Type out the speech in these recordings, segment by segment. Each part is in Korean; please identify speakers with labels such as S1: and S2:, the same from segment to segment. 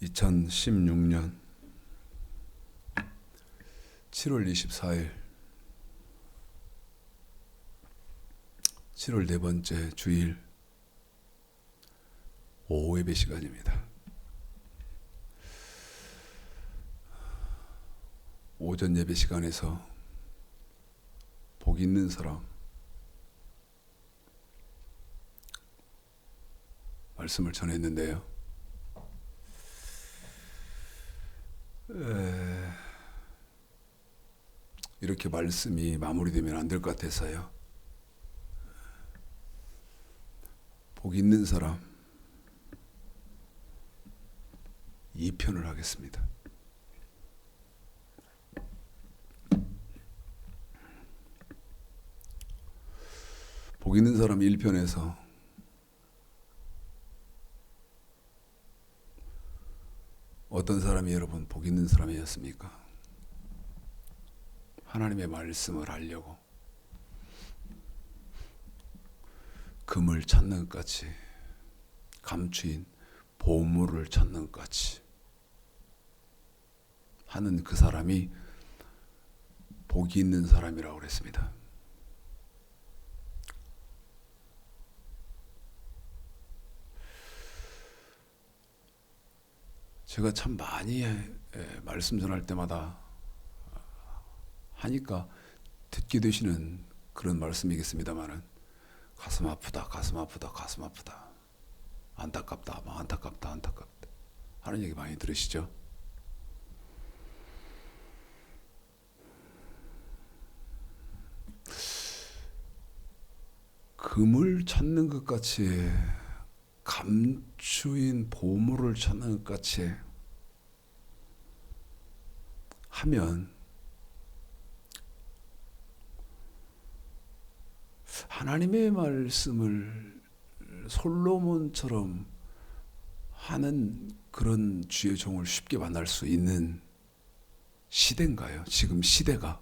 S1: 2016년 7월 24일 7월 네 번째 주일 오후 예배 시간입니다. 오전 예배 시간에서 복 있는 사람 말씀을 전했는데요. 이렇게 말씀이 마무리되면 안 될 것 같아서요. 복 있는 사람 2편을 하겠습니다. 복 있는 사람 1편에서 어떤 사람이 여러분 복 있는 사람이었습니까? 하나님의 말씀을 알려고 금을 찾는 것 같이 감추인 보물을 찾는 것 같이 하는 그 사람이 복이 있는 사람이라고 그랬습니다. 제가 참 많이 말씀 전할 때마다 하니까 듣게 되시는 그런 말씀이겠습니다만은 가슴 아프다, 가슴 아프다, 가슴 아프다, 안타깝다, 막 안타깝다, 안타깝다 하는 얘기 많이 들으시죠? 금을 찾는 것 같이 감추인 보물을 찾는 것 같이 하면 하나님의 말씀을 솔로몬처럼 하는 그런 주의 종을 쉽게 만날 수 있는 시대인가요? 지금 시대가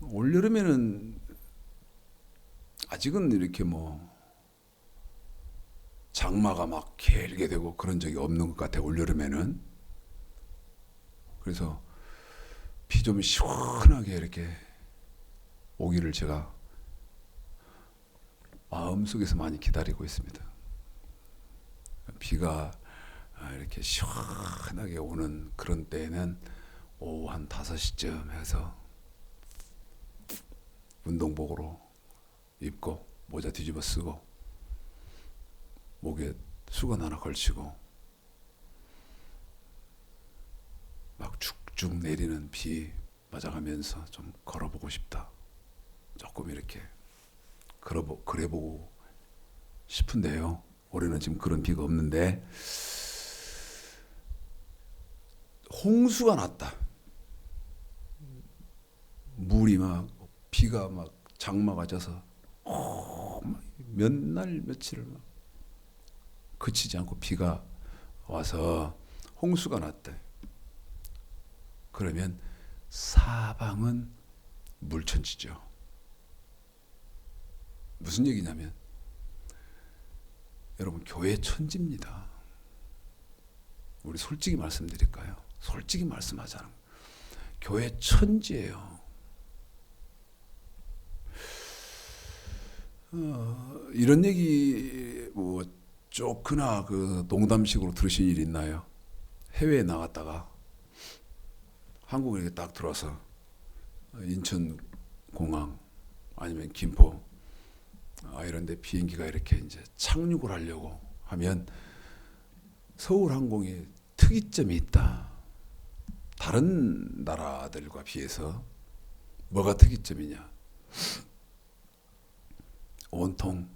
S1: 올여름에는 아직은 이렇게 장마가 막 길게 되고 그런 적이 없는 것 같아요. 올여름에는. 그래서 비 좀 시원하게 이렇게 오기를 제가 마음속에서 많이 기다리고 있습니다. 비가 이렇게 시원하게 오는 그런 때에는 오후 한 5시쯤 해서 운동복으로 입고 모자 뒤집어 쓰고 목에 수건 하나 걸치고 막 쭉쭉 내리는 비 맞아가면서 좀 걸어보고 싶다. 조금 이렇게 그래보고 싶은데요. 올해는 지금 그런 비가 없는데 홍수가 났다. 물이 막 비가 막 장마가 져서 몇 날 며칠을 막 그치지 않고 비가 와서 홍수가 났대. 그러면 사방은 물천지죠. 무슨 얘기냐면 여러분 교회 천지입니다. 우리 솔직히 말씀드릴까요? 솔직히 말씀하자는 교회 천지예요. 이런 얘기 조그나 그 농담식으로 들으신 일 있나요? 해외에 나갔다가 한국에 이렇게 딱 들어와서 인천공항 아니면 김포 이런 데 비행기가 이렇게 이제 착륙을 하려고 하면 서울항공에 특이점이 있다. 다른 나라들과 비해서 뭐가 특이점이냐? 온통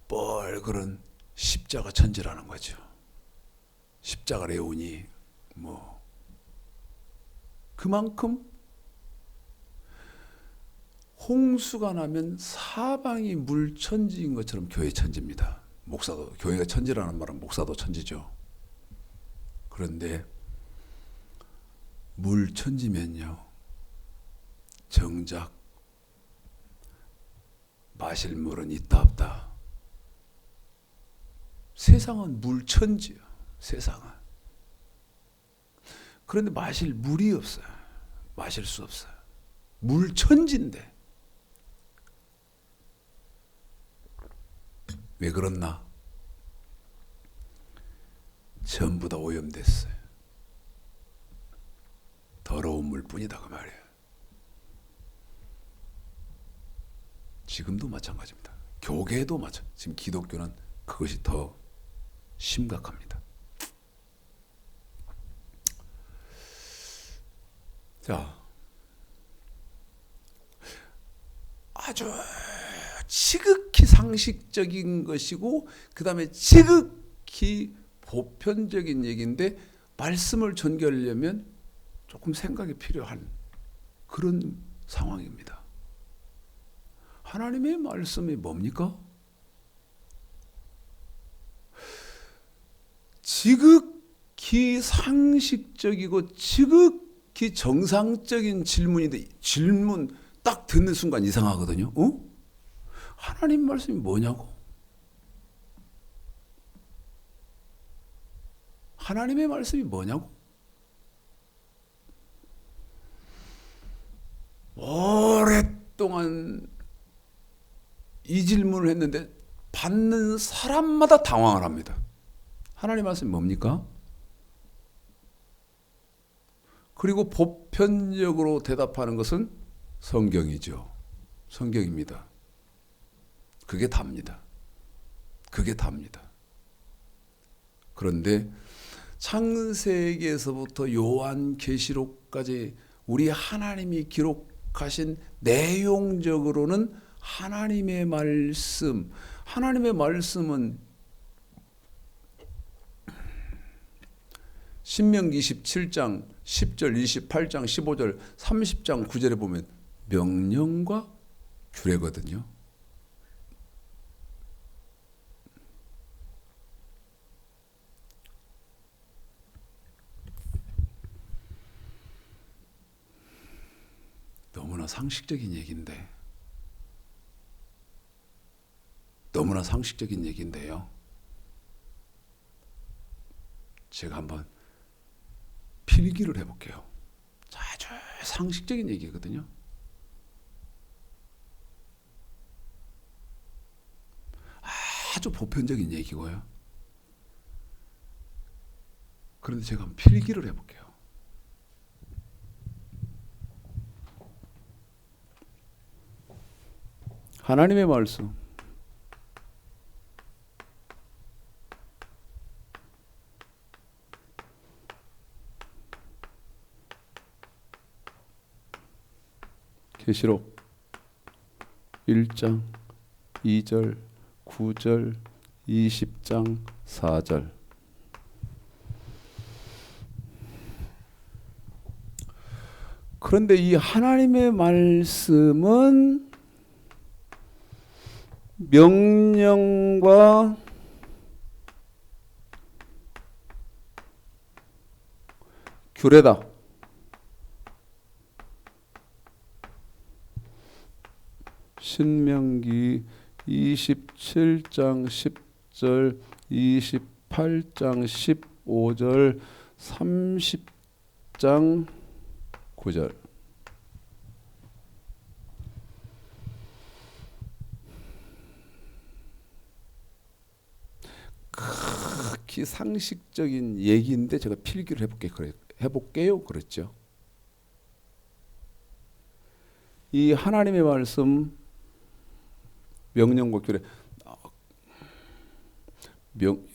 S1: 뻘그런 십자가 천지라는 거죠. 십자가 레온이 그만큼 홍수가 나면 사방이 물천지인 것처럼 교회 천지입니다. 목사도 교회가 천지라는 말은 목사도 천지죠. 그런데 물천지면요 정작 마실 물은 있다 없다. 세상은 물천지야. 세상은. 그런데 마실 물이 없어요. 마실 수 없어요. 물천지인데. 왜 그렇나? 전부 다 오염됐어요. 더러운 물뿐이다 그 말이에요. 지금도 마찬가지입니다. 교계도 마찬가지. 지금 기독교는 그것이 더 심각합니다. 자, 아주 지극히 상식적인 것이고 그 다음에 지극히 보편적인 얘기인데 말씀을 전개하려면 조금 생각이 필요한 그런 상황입니다. 하나님의 말씀이 뭡니까? 지극히 상식적이고 지극히 정상적인 질문인데 질문 딱 듣는 순간 이상하거든요. 하나님 말씀이 뭐냐고? 하나님의 말씀이 뭐냐고? 오랫동안 이 질문을 했는데 받는 사람마다 당황을 합니다. 하나님 말씀이 뭡니까? 그리고 보편적으로 대답하는 것은 성경이죠. 성경입니다. 그게 답니다. 그게 답니다. 그런데 창세기에서부터 요한계시록까지 우리 하나님이 기록하신 내용적으로는 하나님의 말씀은 신명기 27장 10절, 28장 15절, 30장 9절에 보면 명령과 규례거든요. 너무나 상식적인 얘기인데, 너무나 상식적인 얘기인데요. 제가 한번 필기를 해볼게요. 아주 상식적인 얘기거든요. 아주 보편적인 얘기고요. 그런데 제가 한번 필기를 해볼게요. 하나님의 말씀. 계시록 1장 2절 9절 20장 4절. 그런데 이 하나님의 말씀은 명령과 규례다. 신명기 27장 10절, 28장 15절, 30장 9절. 극히 상식적인 얘기인데 제가 필기를 해볼게요. 그랬죠. 이 하나님의 말씀 명령과 규례.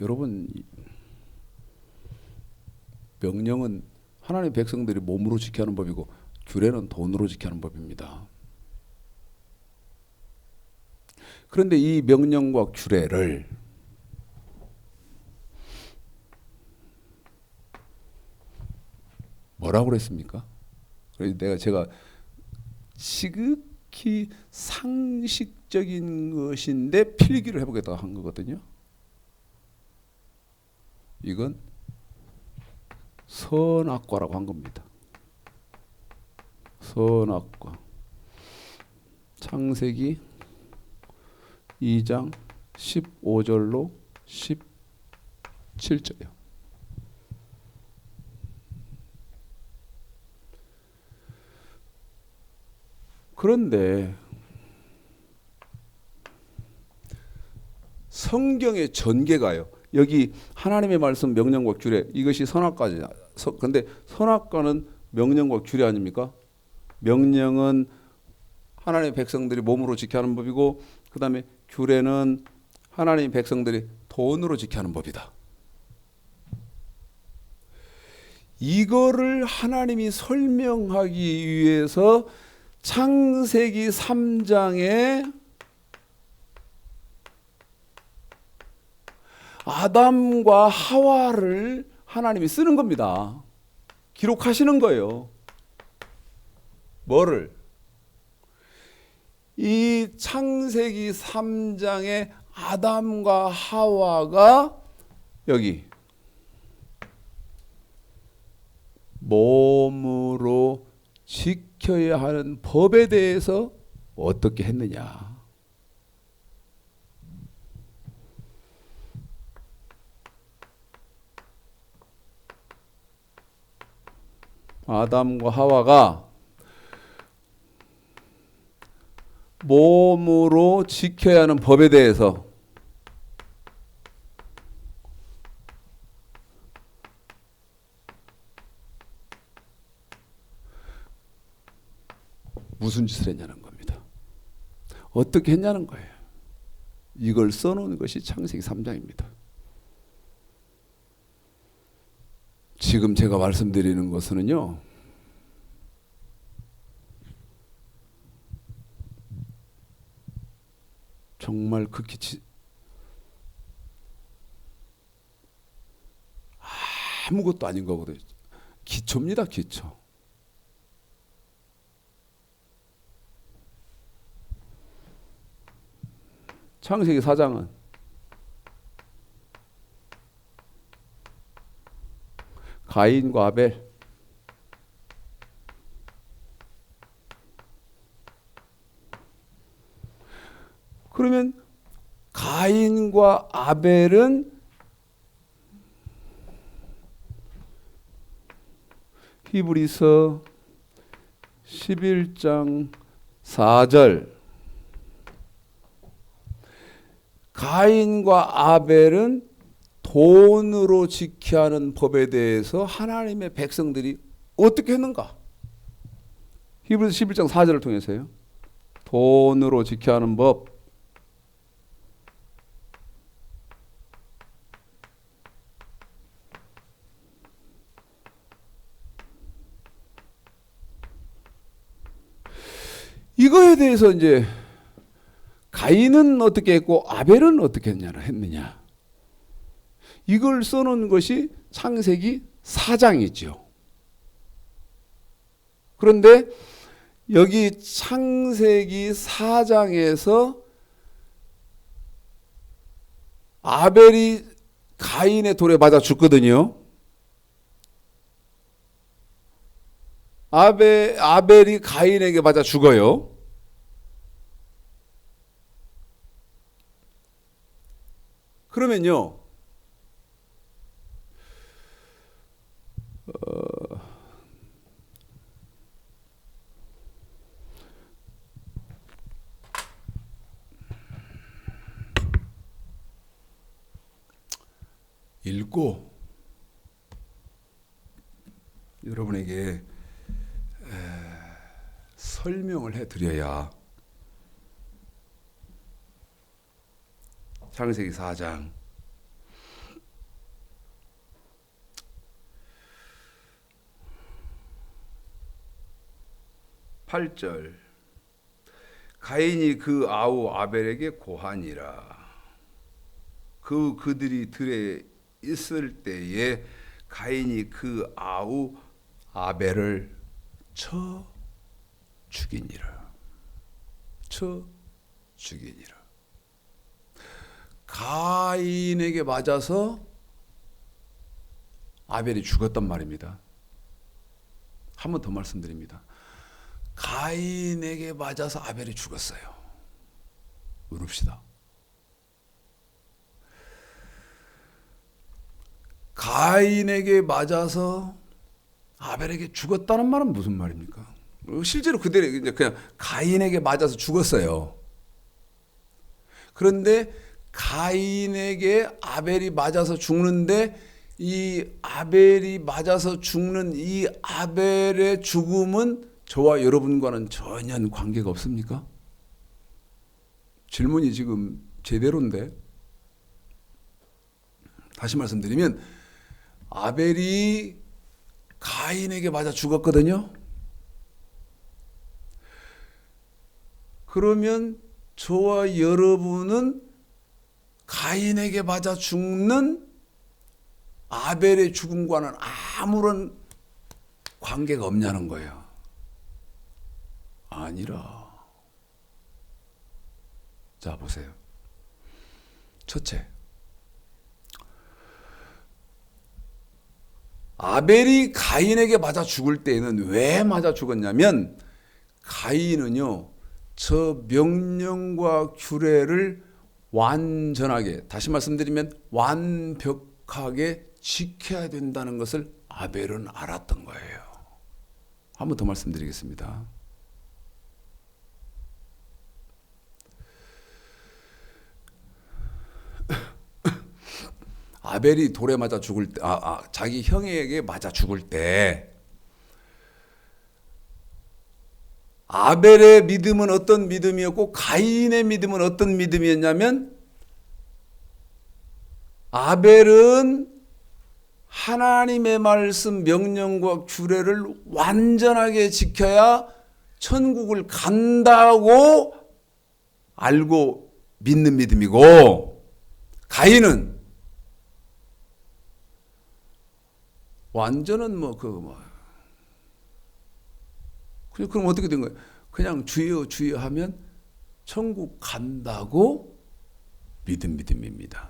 S1: 여러분, 명령은 하나님의 백성들이 몸으로 지켜야 하는 법이고 규례는 돈으로 지켜야 하는 법입니다. 그런데 이 명령과 규례를 뭐라고 그랬습니까? 그래서 제가 지극히 상식적인 것인데 필기를 해보겠다고 한 거거든요. 이건 선악과라고 한 겁니다. 선악과. 창세기 2장 15절로 17절이요. 그런데 성경의 전개가요. 여기 하나님의 말씀 명령과 규례 이것이 선악과잖아요. 근데 선악과는 명령과 규례 아닙니까? 명령은 하나님의 백성들이 몸으로 지켜야 하는 법이고 그 다음에 규례는 하나님의 백성들이 돈으로 지켜야 하는 법이다. 이거를 하나님이 설명하기 위해서 창세기 3장에 아담과 하와를 하나님이 쓰는 겁니다. 기록하시는 거예요. 뭐를? 이 창세기 3장에 아담과 하와가 여기 몸으로 지켜야 하는 법에 대해서 어떻게 했느냐. 아담과 하와가 몸으로 지켜야 하는 법에 대해서 무슨 짓을 했냐는 겁니다. 어떻게 했냐는 거예요. 이걸 써놓은 것이 창세기 3장입니다. 지금 제가 말씀드리는 것은요, 정말 극히 아무것도 아닌 거거든요. 기초입니다, 기초. 창세기 4장은 가인과 아벨, 그러면 가인과 아벨은 히브리서 11장 4절 가인과 아벨은 돈으로 지켜야 하는 법에 대해서 하나님의 백성들이 어떻게 했는가? 히브리서 11장 4절을 통해서요. 돈으로 지켜야 하는 법. 이거에 대해서 이제 가인은 어떻게 했고 아벨은 어떻게 했느냐. 이걸 써놓은 것이 창세기 4장이죠. 그런데 여기 창세기 4장에서 아벨이 가인의 돌에 맞아 죽거든요. 아벨이 가인에게 맞아 죽어요. 그러면요, 읽고 여러분에게 설명을 해드려야 창세기 4장 8절 가인이 그 아우 아벨에게 고하니라. 그들이 들에 있을 때에 가인이 그 아우 아벨을 쳐 죽이니라. 쳐 죽이니라. 가인에게 맞아서 아벨이 죽었단 말입니다. 한 번 더 말씀드립니다. 가인에게 맞아서 아벨이 죽었어요. 울읍시다. 가인에게 맞아서 아벨에게 죽었다는 말은 무슨 말입니까? 실제로 그대로 이제 그냥 가인에게 맞아서 죽었어요. 그런데 가인에게 아벨이 맞아서 죽는데 이 아벨이 맞아서 죽는 이 아벨의 죽음은 저와 여러분과는 전혀 관계가 없습니까? 질문이 지금 제대로인데, 다시 말씀드리면 아벨이 가인에게 맞아 죽었거든요. 그러면 저와 여러분은 가인에게 맞아 죽는 아벨의 죽음과는 아무런 관계가 없냐는 거예요. 아니라. 자, 보세요. 첫째, 아벨이 가인에게 맞아 죽을 때에는 왜 맞아 죽었냐면, 가인은요, 저 명령과 규례를 완전하게, 다시 말씀드리면 완벽하게 지켜야 된다는 것을 아벨은 알았던 거예요. 한 번 더 말씀드리겠습니다. 아벨이 돌에 맞아 죽을 때, 자기 형에게 맞아 죽을 때, 아벨의 믿음은 어떤 믿음이었고 가인의 믿음은 어떤 믿음이었냐면, 아벨은 하나님의 말씀, 명령과 규례를 완전하게 지켜야 천국을 간다고 알고 믿는 믿음이고, 가인은 완전은 그럼 어떻게 된 거예요? 그냥 주여 주여 하면 천국 간다고 믿은 믿음입니다.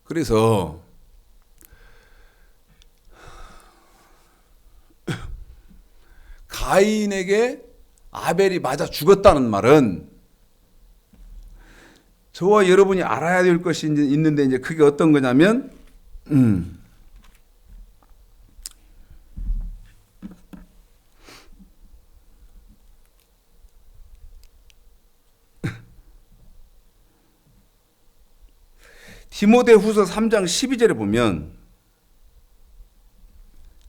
S1: 그래서 가인에게 아벨이 맞아 죽었다는 말은 저와 여러분이 알아야 될 것이 있는데, 이제 그게 어떤 거냐면, 디모데후서 3장 12절에 보면,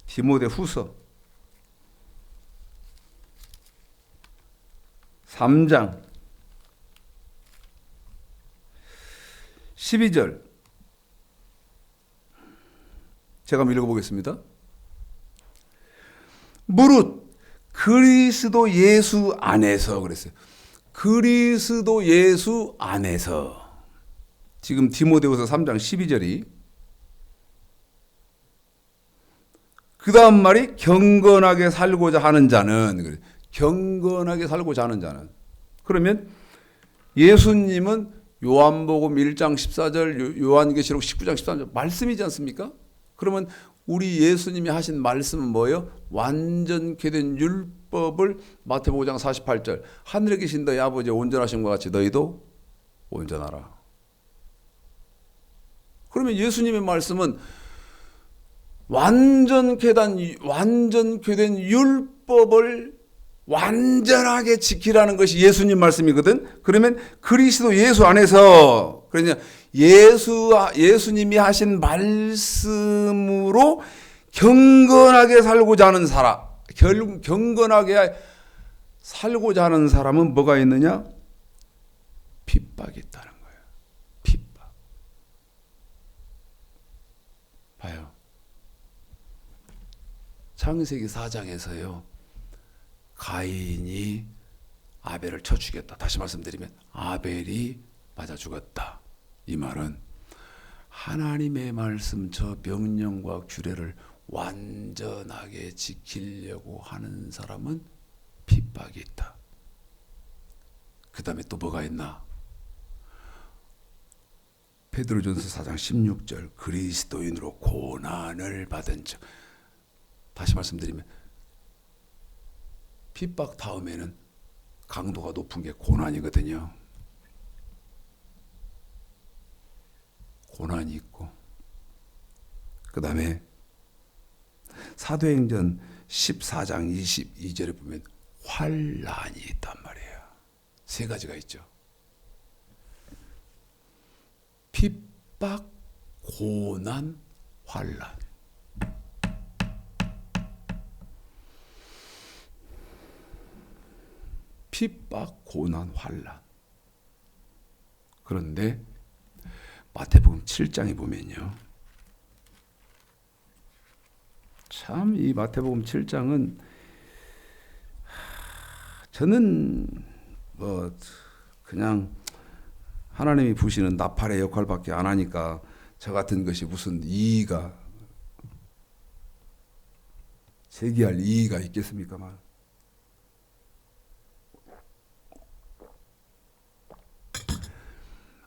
S1: 디모데후서 3장 12절 제가 한번 읽어보겠습니다. 무릇 그리스도 예수 안에서, 그랬어요. 그리스도 예수 안에서. 지금 디모데후서 3장 12절이, 그 다음 말이 경건하게 살고자 하는 자는, 경건하게 살고자 하는 자는. 그러면 예수님은 요한복음 1장 14절, 요한계시록 19장 13절 말씀이지 않습니까? 그러면 우리 예수님이 하신 말씀은 뭐예요? 완전케 된 율법을 마태복음 5장 48절, 하늘에 계신 너희 아버지의 온전하심과 같이 너희도 온전하라. 그러면 예수님의 말씀은 완전케 된 율법을 완전하게 지키라는 것이 예수님 말씀이거든. 그러면 그리스도 예수 안에서, 그러냐, 예수님이 하신 말씀으로 경건하게 살고자 하는 사람, 경건하게 살고자 하는 사람은 뭐가 있느냐? 핍박이 있다는 거예요. 핍박. 봐요. 창세기 4장에서요. 가인이 아벨을 쳐 죽였다. 다시 말씀드리면 아벨이 맞아 죽었다. 이 말은 하나님의 말씀, 저 명령과 규례를 완전하게 지키려고 하는 사람은 핍박이 있다. 그 다음에 또 뭐가 있나? 베드로전서 4장 16절, 그리스도인으로 고난을 받은 즉. 다시 말씀드리면 핍박 다음에는 강도가 높은 게 고난이거든요. 고난이 있고, 그 다음에 사도행전 14장 22절에 보면 환난이 있단 말이에요. 세 가지가 있죠. 핍박, 고난, 환난. 핍박, 고난, 환난. 그런데 마태복음 7장에 보면요, 참 이 마태복음 7장은 저는 뭐 그냥 하나님이 부시는 나팔의 역할밖에 안 하니까 저 같은 것이 무슨 이의가, 제기할 이의가 있겠습니까만,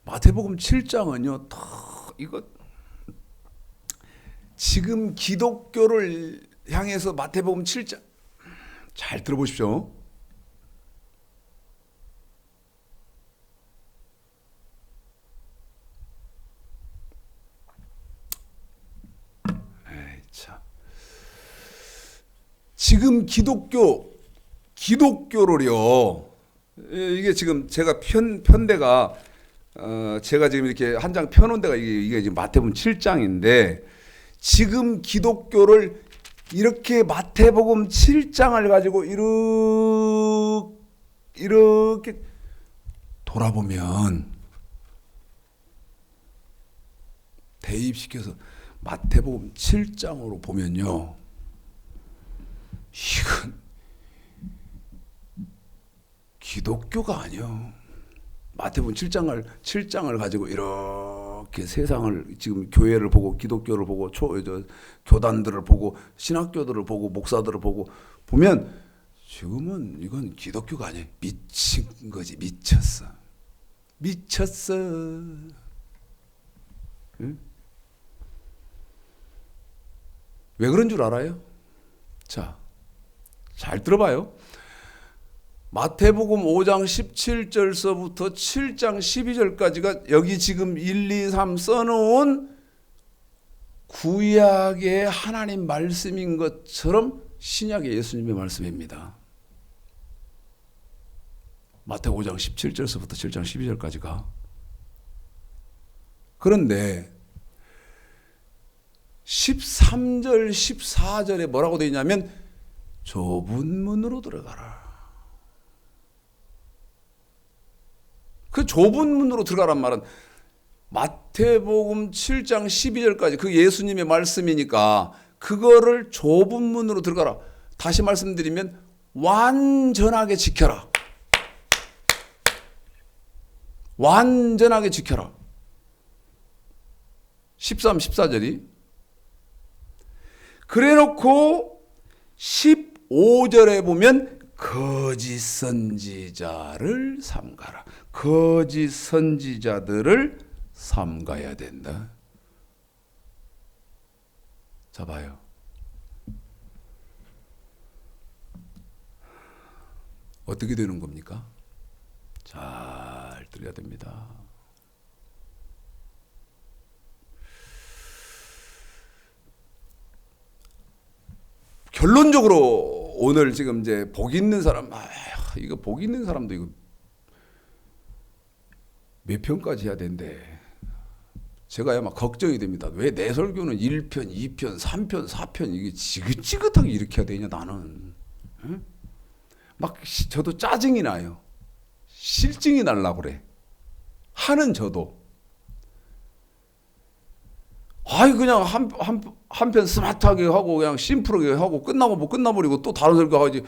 S1: 마태복음 7장은요, 이거 지금 기독교를 향해서 마태복음 7장 잘 들어보십시오. 에이, 참. 지금 기독교를요, 이게 지금 제가 편대가 제가 지금 이렇게 한 장 펴놓은 데가 이게 지금 마태복음 7장인데, 지금 기독교를 이렇게 마태복음 7장을 가지고 이렇게 돌아보면, 대입시켜서 마태복음 7장으로 보면요, 이건 기독교가 아니요. 마태복음 7장을 가지고 이렇게 세상을, 지금 교회를 보고 기독교를 보고 교단들을 보고 신학교들을 보고 목사들을 보고 보면 지금은 이건 기독교가 아니에요. 미친 거지. 미쳤어. 응? 왜 그런 줄 알아요? 자, 잘 들어봐요. 마태복음 5장 17절서부터 7장 12절까지가 여기 지금 1, 2, 3 써놓은 구약의 하나님 말씀인 것처럼 신약의 예수님의 말씀입니다. 마태복음 5장 17절서부터 7장 12절까지가. 그런데 13절, 14절에 뭐라고 되어 있냐면 좁은 문으로 들어가라. 그 좁은 문으로 들어가란 말은 마태복음 7장 12절까지 그 예수님의 말씀이니까 그거를 좁은 문으로 들어가라. 다시 말씀드리면 완전하게 지켜라. 완전하게 지켜라. 13, 14절이. 그래놓고 15절에 보면 거짓 선지자를 삼가라. 거짓 선지자들을 삼가야 된다. 자, 봐요. 어떻게 되는 겁니까? 잘 들어야 됩니다. 결론적으로 오늘 지금 이제 복 있는 사람, 이거 복 있는 사람도 이거 몇 편까지 해야 된대. 제가 막 걱정이 됩니다. 왜 내 설교는 1편, 2편, 3편, 4편 이게 지긋지긋하게 이렇게 해야 되냐 나는. 응? 막 저도 짜증이 나요. 실증이 날라 그래. 하는 저도. 그냥 한 편 스마트하게 하고 그냥 심플하게 하고 끝나고 뭐 끝나버리고 또 다른 설교 하지.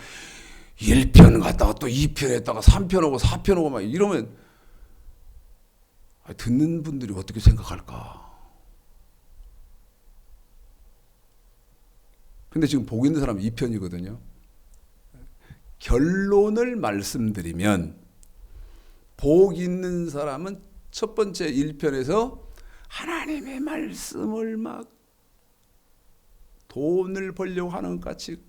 S1: 1편 갔다가 또 2편 했다가 3편 하고 4편 하고 막 이러면 듣는 분들이 어떻게 생각할까? 근데 지금 복 있는 사람은 2편이거든요. 결론을 말씀드리면 복 있는 사람은 첫 번째 1편에서 하나님의 말씀을 막 돈을 벌려고 하는 것 같이,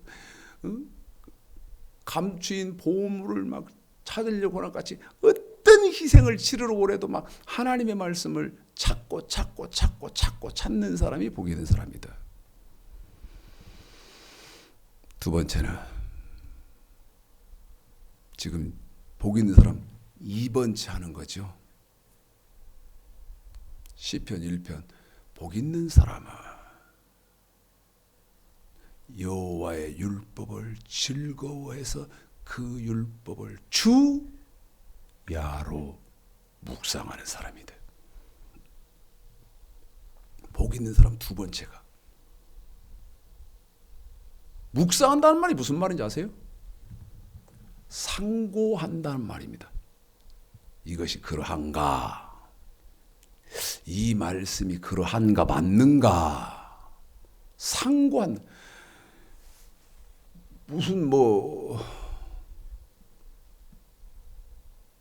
S1: 감추인 보물을 막 찾으려고 하는 것 같이 어떤 희생을 치르려고 해도 막 하나님의 말씀을 찾고 찾는 사람이 복이 있는 사람이다. 두 번째는 지금 복 있는 사람 2번째 하는 거죠. 시편 1편 복 있는 사람은 여호와의 율법을 즐거워해서 그 율법을 주야로 묵상하는 사람이다. 복 있는 사람 두 번째가 묵상한다는 말이 무슨 말인지 아세요? 상고한다는 말입니다. 이것이 그러한가? 이 말씀이 그러한가 맞는가? 상고한 무슨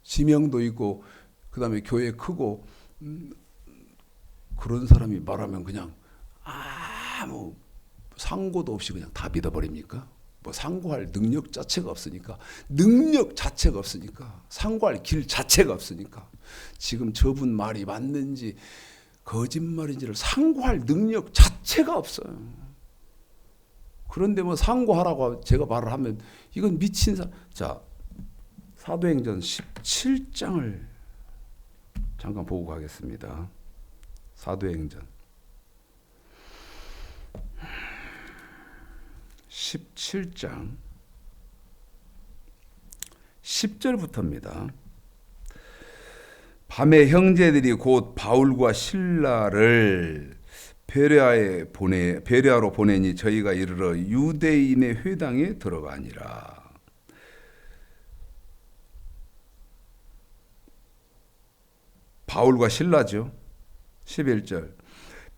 S1: 지명도 있고 그다음에 교회 크고 그런 사람이 말하면 그냥 아무 상고도 없이 그냥 다 믿어버립니까? 상고할 능력 자체가 없으니까 상고할 길 자체가 없으니까 지금 저분 말이 맞는지 거짓말인지를 상고할 능력 자체가 없어요. 그런데 상고하라고 제가 말을 하면 이건 미친 사람. 자, 사도행전 17장을 잠깐 보고 가겠습니다. 사도행전 17장 10절부터입니다. 밤에 형제들이 곧 바울과 실라를 베레아로 보내니 저희가 이르러 유대인의 회당에 들어가니라. 바울과 실라죠. 11절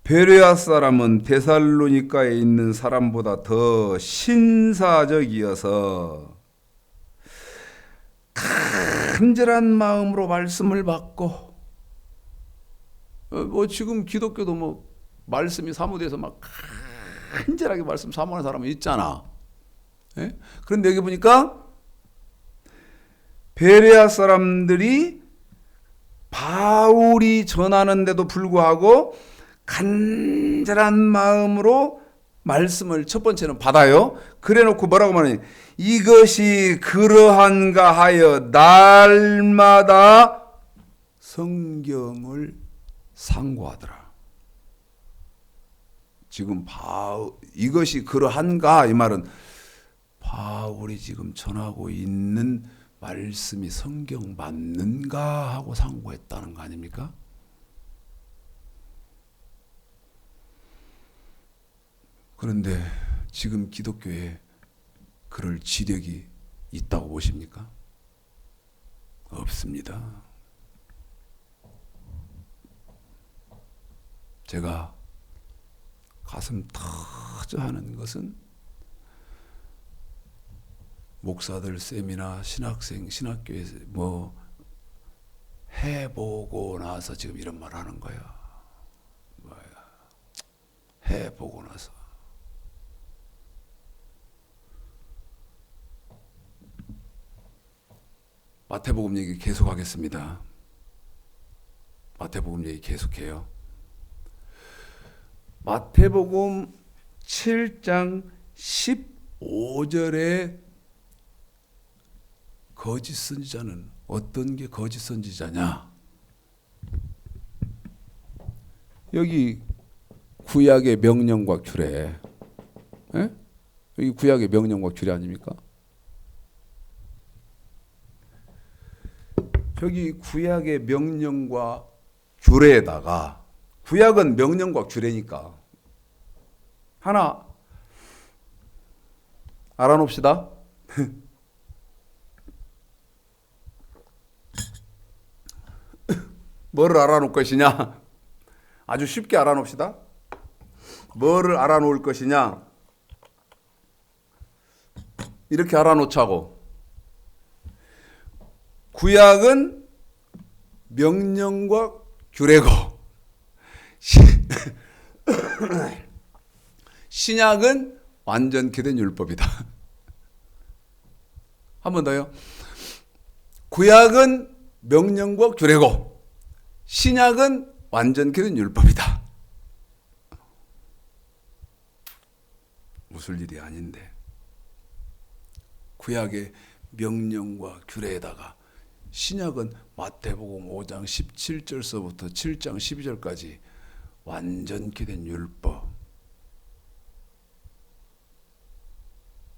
S1: 베레아 사람은 데살로니가에 있는 사람보다 더 신사적이어서 간절한 마음으로 말씀을 받고 지금 기독교도 말씀이 사모돼서 간절하게 말씀 사모하는 사람은 있잖아. 예? 그런데 여기 보니까 베레아 사람들이 바울이 전하는데도 불구하고 간절한 마음으로 말씀을 첫 번째는 받아요. 그래 놓고 뭐라고 말하니 이것이 그러한가 하여 날마다 성경을 상고하더라. 지금 이것이 그러한가 이 말은 바울이 지금 전하고 있는 말씀이 성경 맞는가 하고 상고했다는 거 아닙니까? 그런데 지금 기독교에 그럴 지력이 있다고 보십니까? 없습니다. 제가 가슴 터져 하는 것은 목사들 쌤이나 신학생, 신학교에 해보고 나서 지금 이런 말 하는 거야. 해보고 나서. 마태복음 얘기 계속하겠습니다. 마태복음 얘기 계속해요. 마태복음 7장 15절에 거짓 선지자는 어떤 게 거짓 선지자냐? 여기 구약의 명령과 규례, 예? 여기 구약의 명령과 규례 아닙니까? 저기 구약의 명령과 규례에다가 구약은 명령과 규례니까 하나 알아놓읍시다. 뭐를 알아놓을 것이냐? 아주 쉽게 알아놓읍시다. 뭐를 알아놓을 것이냐? 이렇게 알아놓자고. 구약은 명령과 규례고 신약은 완전케 된 율법이다. 한 번 더요. 구약은 명령과 규례고 신약은 완전케 된 율법이다. 웃을 일이 아닌데 구약의 명령과 규례에다가 신약은 마태복음 5장 17절서부터 7장 12절까지 완전케 된 율법.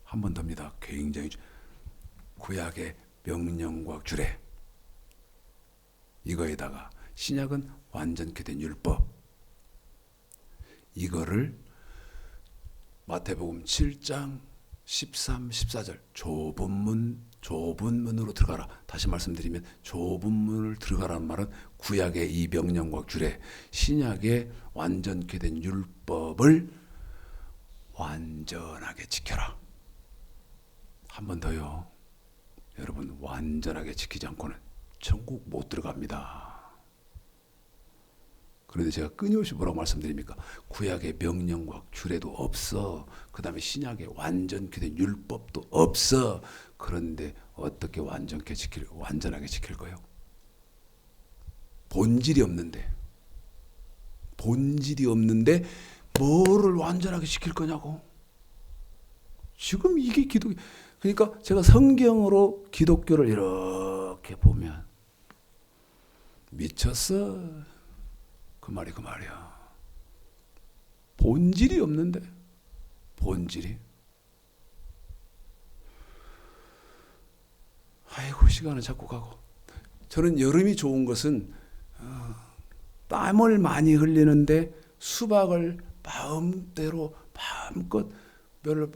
S1: 한 번 더입니다. 굉장히 구약의 명령과 규례, 이거에다가 신약은 완전케 된 율법, 이거를 마태복음 7장 13, 14절 좁은 문으로 들어가라. 다시 말씀드리면 좁은 문을 들어가라는 말은 구약의 이 명령과 규례, 신약의 완전케 된 율법을 완전하게 지켜라. 한 번 더요. 여러분, 완전하게 지키지 않고는 천국 못 들어갑니다. 그런데 제가 끊임없이 뭐라고 말씀드립니까? 구약의 명령과 규례도 없어. 그 다음에 신약의 완전케 된 율법도 없어. 그런데 어떻게 완전하게 지킬 거예요? 본질이 없는데 뭐를 완전하게 지킬 거냐고. 지금 이게 기독교. 그러니까 제가 성경으로 기독교를 이렇게 보면 미쳤어. 그 말이야. 본질이 없는데, 본질이. 아이고, 시간은 자꾸 가고. 저는 여름이 좋은 것은 땀을 많이 흘리는데 수박을 마음껏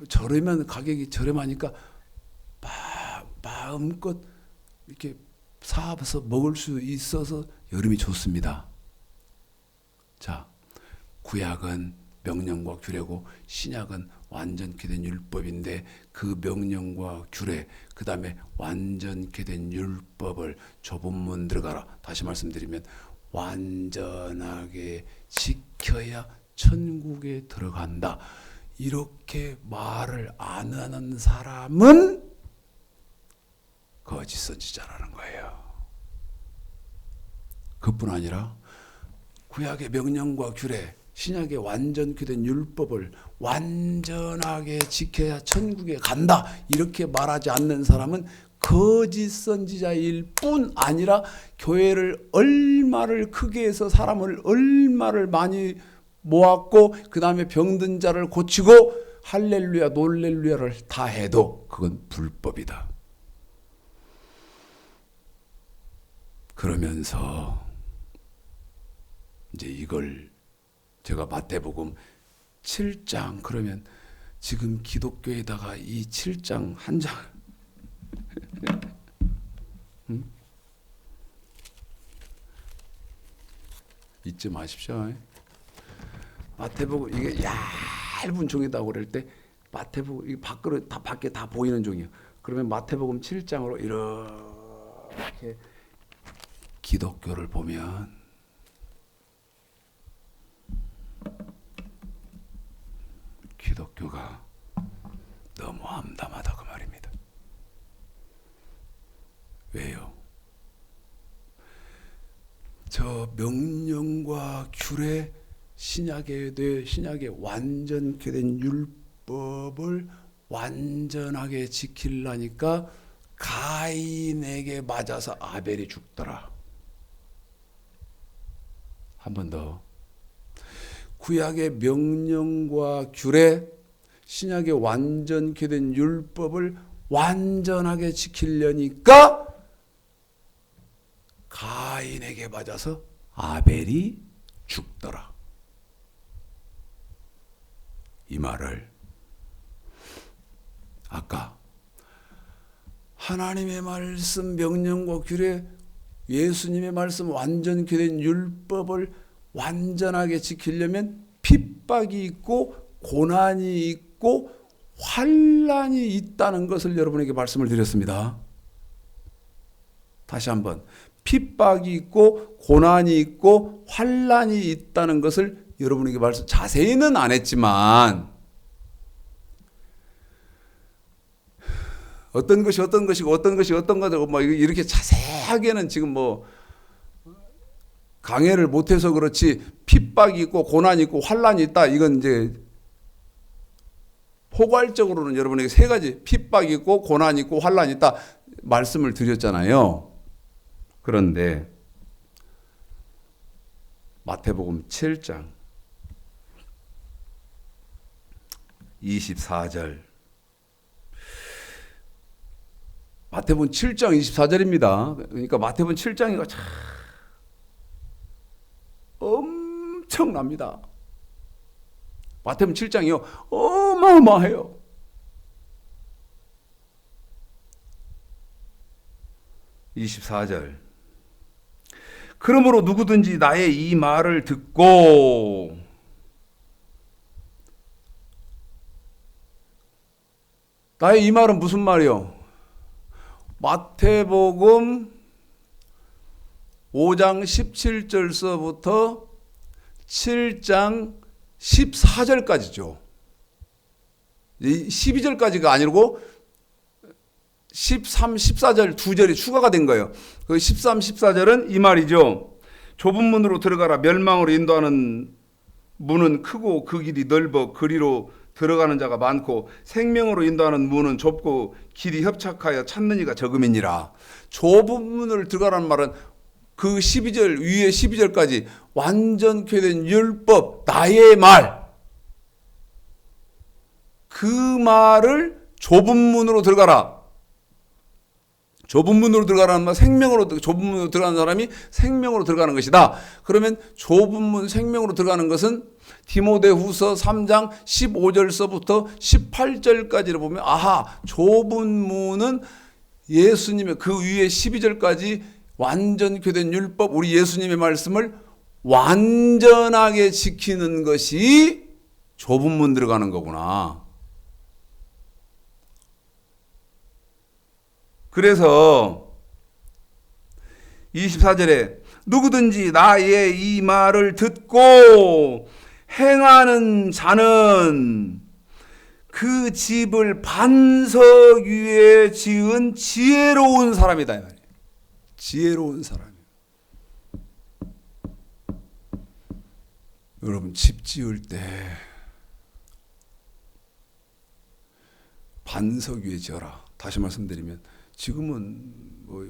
S1: 저렴한 가격이 저렴하니까 마음껏 이렇게 사서 먹을 수 있어서 여름이 좋습니다. 자, 구약은 명령과 규례고 신약은 완전케 된 율법인데 그 명령과 규례, 그 다음에 완전케 된 율법을 좁은 문 들어가라. 다시 말씀드리면 완전하게 지켜야 천국에 들어간다. 이렇게 말을 안 하는 사람은 거짓 선지자라는 거예요. 그뿐 아니라 구약의 명령과 규례, 신약의 완전케 된 율법을 완전하게 지켜야 천국에 간다. 이렇게 말하지 않는 사람은 거짓 선지자일 뿐 아니라 교회를 얼마를 크게 해서 사람을 얼마를 많이 모았고 그 다음에 병든 자를 고치고 할렐루야 놀렐루야를 다 해도 그건 불법이다. 그러면서 이제 이걸 제가 마태복음 7장 그러면 지금 기독교에다가 이 7장 한 장 잊지 마십시오. 마태복음 이게 얇은 종이다고 그럴 때 마태복음 이 밖으로 다 밖에 다 보이는 종이에요. 그러면 마태복음 7장으로 이렇게 기독교를 보면 기독교가 너무 암담하다 그 말입니다. 왜요? 저 명령과 규례 신약의 완전케 된 율법을 완전하게 지키려니까 가인에게 맞아서 아벨이 죽더라. 한 번 더. 구약의 명령과 규례, 신약의 완전케 된 율법을 완전하게 지키려니까 가인에게 맞아서 아벨이 죽더라. 이 말을 아까 하나님의 말씀, 명령과 규례, 예수님의 말씀, 완전케 된 율법을 완전하게 지키려면 핍박이 있고 고난이 있고 환난이 있다는 것을 여러분에게 말씀을 드렸습니다. 다시 한번 핍박이 있고 고난이 있고 환난이 있다는 것을 여러분에게 말씀 자세히는 안 했지만 어떤 것이 어떤 것이고 어떤 것이 어떤 거고 뭐 이렇게 자세하게는 지금 뭐 강해를 못해서 그렇지 핍박이 있고 고난이 있고 환란이 있다. 이건 이제 포괄적으로는 여러분에게 세 가지 핍박이 있고 고난이 있고 환란이 있다 말씀을 드렸잖아요. 그런데 마태복음 7장 24절 마태복음 7장 24절입니다. 그러니까 마태복음 7장이가 참 엄청납니다. 마태복음 7장이요. 어마어마해요. (24절) 그러므로 누구든지 나의 이 말을 듣고 나의 이 말은 무슨 말이요? 마태복음 5장 17절서부터 7장 14절까지죠. 12절까지가 아니고 13, 14절 두 절이 추가가 된 거예요. 그 13, 14절은 이 말이죠. 좁은 문으로 들어가라. 멸망으로 인도하는 문은 크고 그 길이 넓어 그리로 들어가는 자가 많고 생명으로 인도하는 문은 좁고 길이 협착하여 찾는 이가 적음이니라. 좁은 문을 들어가라는 말은 그 12절 위에 12절까지 완전케 된 율법 나의 말 그 말을 좁은 문으로 들어가라. 좁은 문으로 들어가라는 말 좁은 문으로 들어가는 사람이 생명으로 들어가는 것이다. 그러면 좁은 문 생명으로 들어가는 것은 디모데후서 3장 15절서부터 18절까지를 보면 아하 좁은 문은 예수님의 그 위에 12절까지 완전케 된 율법 우리 예수님의 말씀을 완전하게 지키는 것이 좁은 문 들어가는 거구나. 그래서 24절에 누구든지 나의 이 말을 듣고 행하는 자는 그 집을 반석 위에 지은 지혜로운 사람이다. 지혜로운 사람이에요. 여러분 집 지을 때 반석 위에 지어라. 다시 말씀드리면 지금은 뭐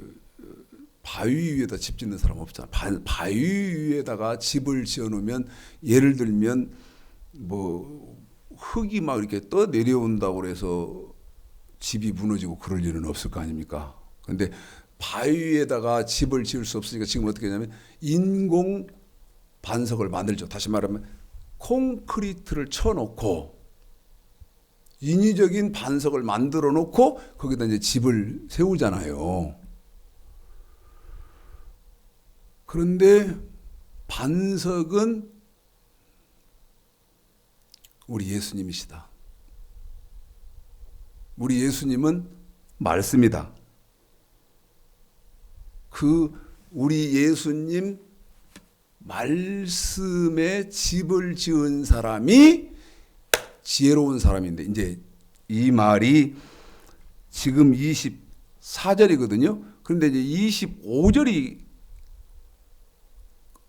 S1: 바위 위에다 집 짓는 사람 없잖아. 바위 위에다가 집을 지어 놓으면 예를 들면 뭐 흙이 막 이렇게 떠 내려온다고 그래서 집이 무너지고 그럴 일은 없을 거 아닙니까? 근데 바위 위에다가 집을 지을 수 없으니까 지금 어떻게 하냐면 인공 반석을 만들죠. 다시 말하면 콘크리트를 쳐놓고 인위적인 반석을 만들어 놓고 거기다 이제 집을 세우잖아요. 그런데 반석은 우리 예수님이시다. 우리 예수님은 말씀이다. 그 우리 예수님 말씀에 집을 지은 사람이 지혜로운 사람인데 이제 이 말이 지금 24절이거든요. 그런데 이제 25절이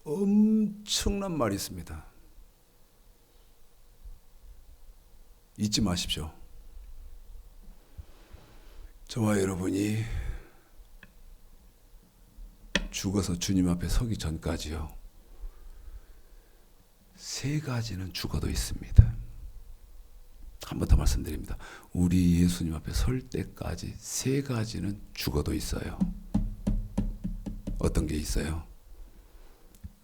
S1: 엄청난 말이 있습니다. 잊지 마십시오. 저와 여러분이 죽어서 주님 앞에 서기 전까지요. 세 가지는 죽어도 있습니다. 한 번 더 말씀드립니다. 우리 예수님 앞에 설 때까지 세 가지는 죽어도 있어요. 어떤 게 있어요?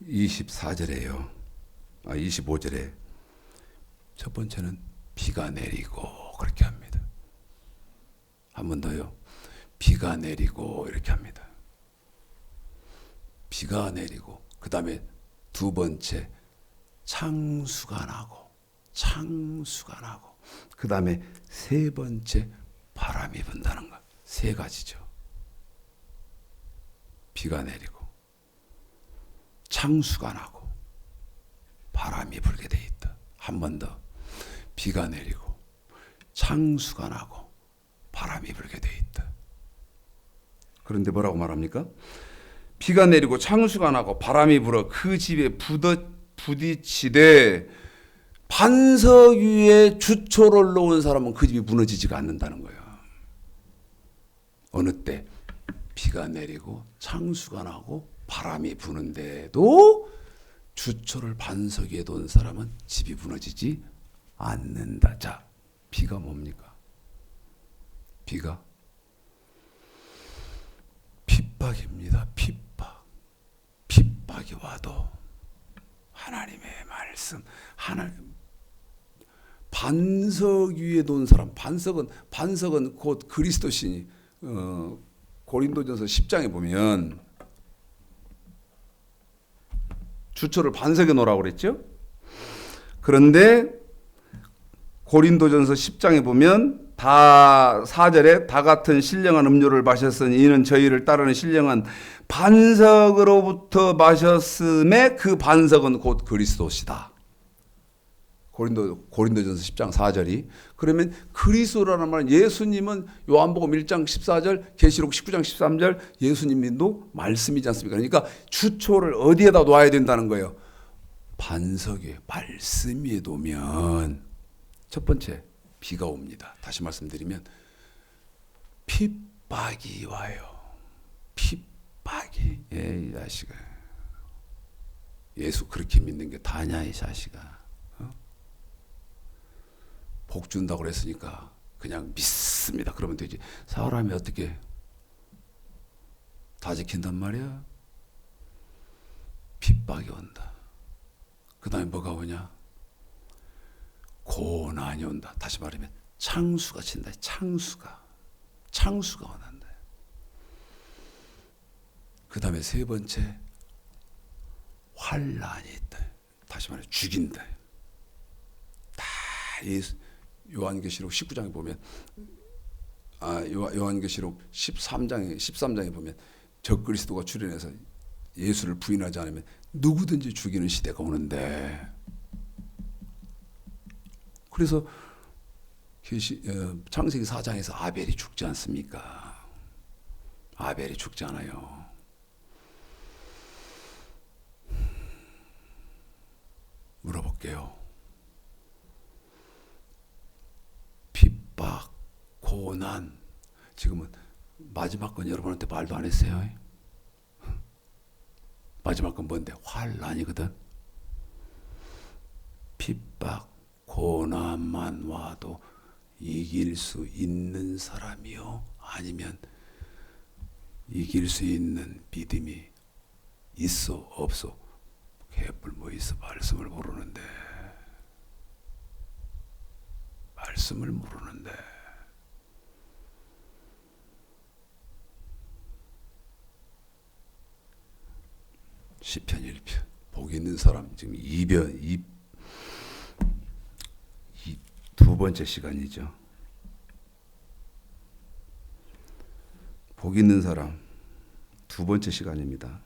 S1: 24절에요. 25절에 첫 번째는 비가 내리고 그렇게 합니다. 한 번 더요. 비가 내리고 이렇게 합니다. 비가 내리고 그 다음에 두 번째 창수가 나고 그 다음에 세 번째 바람이 분다는 것. 세 가지죠. 비가 내리고 창수가 나고 바람이 불게 돼 있다. 한 번 더. 비가 내리고 창수가 나고 바람이 불게 돼 있다. 그런데 뭐라고 말합니까? 비가 내리고 창수가 나고 바람이 불어 그 집에 부딪히되 반석 위에 주초를 놓은 사람은 그 집이 무너지지가 않는다는 거예요. 어느 때 비가 내리고 창수가 나고 바람이 부는데도 주초를 반석 위에 놓은 사람은 집이 무너지지 않는다. 자, 비가 뭡니까? 비가 핍박입니다. 핍박. 핍박이 와도 하나님의 말씀, 하나님 반석 위에 놓은 사람, 반석은 곧 그리스도시니 고린도전서 10장에 보면 주초를 반석에 놓으라고 그랬죠. 그런데 고린도전서 10장에 보면 다 4절에 다 같은 신령한 음료를 마셨으니 이는 저희를 따르는 신령한 반석으로부터 마셨음에 그 반석은 곧 그리스도시다. 고린도전서 10장 4절이. 그러면 그리스도라는 말은 예수님은 요한복음 1장 14절, 계시록 19장 13절 예수님도 말씀이지 않습니까? 그러니까 주초를 어디에다 놔야 된다는 거예요? 반석 위에, 말씀 위에 놓으면 첫 번째 비가 옵니다. 다시 말씀드리면 핍박이 와요. 핍박이. 이 자식아. 예수 그렇게 믿는 게 다냐 이 자식아. 복 준다고 그랬으니까 그냥 믿습니다. 그러면 되지. 사람이 어떻게 다 지킨단 말이야? 핍박이 온다. 그 다음에 뭐가 오냐? 고난이 온다. 다시 말하면 창수가 친다. 창수가 원한다. 그 다음에 세 번째 환난이 있다. 다시 말해 죽인다. 다 요한계시록 19장에 보면 요한계시록 13장에 보면 적그리스도가 출현해서 예수를 부인하지 않으면 누구든지 죽이는 시대가 오는데, 그래서 창세기 4장에서 아벨이 죽지 않습니까? 아벨이 죽지 않아요. 물어볼게요. 핍박, 고난. 지금은 마지막 건 여러분한테 말도 안 했어요. 마지막 건 뭔데? 환난이거든. 핍박, 고난만 와도 이길 수 있는 사람이요? 아니면 이길 수 있는 믿음이 있어 없어? 개뿔 뭐 있어? 말씀을 모르는데. 시편 1편. 복 있는 사람. 지금 두 번째 시간이죠. 복 있는 사람 두 번째 시간입니다.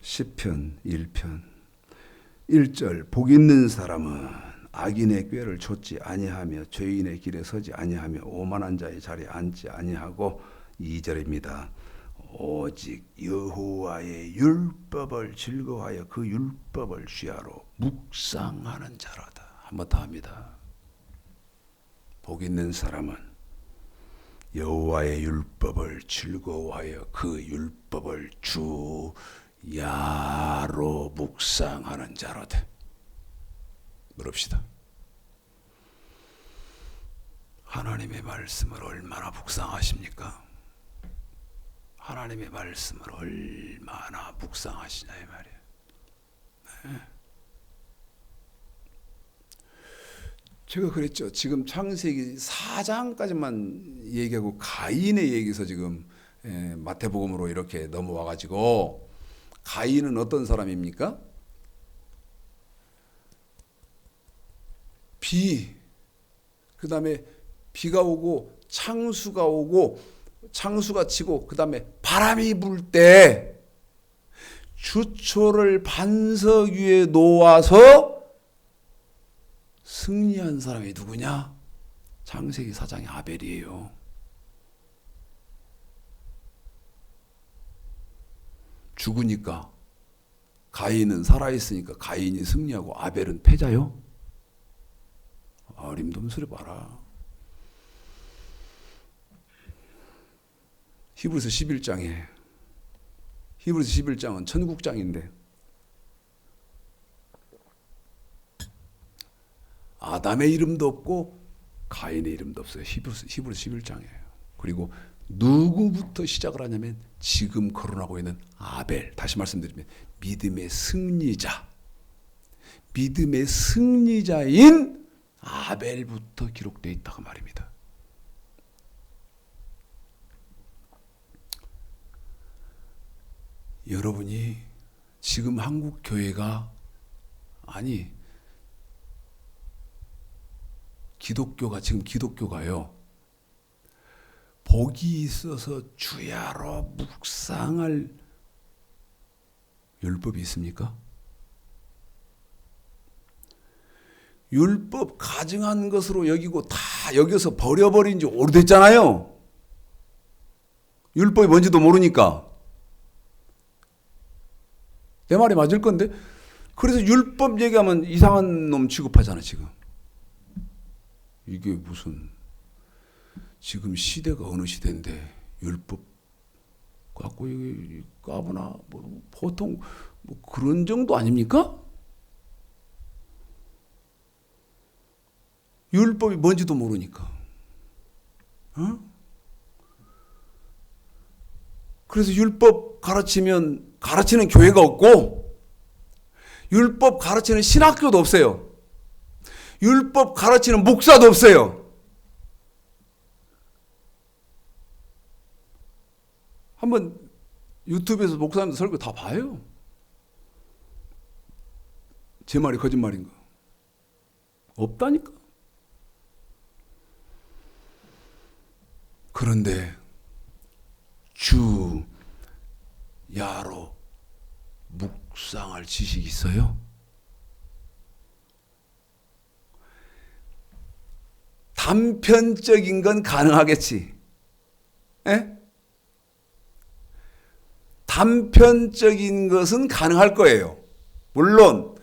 S1: 시편 1편 1절. 복 있는 사람은 악인의 꾀를 좇지 아니하며 죄인의 길에 서지 아니하며 오만한 자의 자리에 앉지 아니하고 2절입니다. 오직 여호와의 율법을 즐거워하여 그 율법을 취하로 묵상하는 자라다. 한 번 더 합니다. 복 있는 사람은 여호와의 율법을 즐거워하여 그 율법을 주야로 묵상하는 자라다. 물읍시다. 하나님의 말씀을 얼마나 묵상하십니까? 하나님의 말씀을 얼마나 묵상하시냐 이 말이에요. 네. 제가 그랬죠. 지금 창세기 4장까지만 얘기하고 가인의 얘기에서 지금 마태복음으로 이렇게 넘어와가지고, 가인은 어떤 사람입니까? 그 다음에 비가 오고 창수가 오고 창수가 치고 그 다음에 바람이 불 때 주초를 반석 위에 놓아서 승리한 사람이 누구냐? 창세기 4장의 아벨이에요. 죽으니까 가인은 살아있으니까 가인이 승리하고 아벨은 패자요? 어림도 소리 봐라. 히브리서 11장에 히브리서 11장은 천국장인데 아담의 이름도 없고 가인의 이름도 없어요. 히브리서 11장이에요. 그리고 누구부터 시작을 하냐면 지금 거론하고 있는 아벨, 다시 말씀드리면 믿음의 승리자인 아벨부터 기록되어 있다고 말입니다. 여러분이 지금 한국 교회가 기독교가요. 복이 있어서 주야로 묵상할 율법이 있습니까? 율법 가증한 것으로 여기고 다 여기서 버려버린 지 오래됐잖아요. 율법이 뭔지도 모르니까. 내 말이 맞을 건데. 그래서 율법 얘기하면 이상한 놈 취급하잖아 지금. 이게 무슨 지금 시대가 어느 시대인데 율법 갖고 까부나 보통 그런 정도 아닙니까? 율법이 뭔지도 모르니까. 그래서 율법 가르치는 교회가 없고 율법 가르치는 신학교도 없어요. 율법 가르치는 목사도 없어요. 한번 유튜브에서 목사님들 설교 다 봐요. 제 말이 거짓말인가? 없다니까. 그런데 주야로 묵상할 지식이 있어요? 단편적인 건 가능하겠지. 에? 단편적인 것은 가능할 거예요. 물론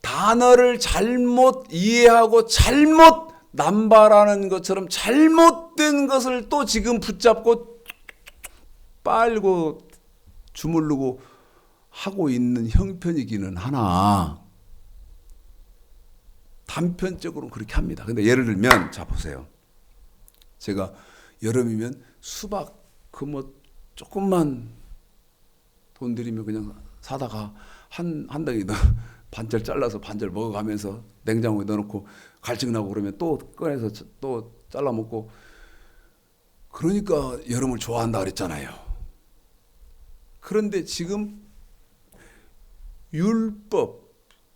S1: 단어를 잘못 이해하고 잘못 남발하는 것처럼 잘못된 것을 또 지금 붙잡고 빨고 주물르고 하고 있는 형편이기는 하나 단편적으로는 그렇게 합니다. 근데 예를 들면 자 보세요. 제가 여름이면 수박 조금만 돈 들이면 그냥 사다가 한 덩이 반절 잘라서 반절 먹어가면서 냉장고에 넣어놓고 갈증나고 그러면 또 꺼내서 또 잘라 먹고 그러니까 여름을 좋아한다 그랬잖아요. 그런데 지금 율법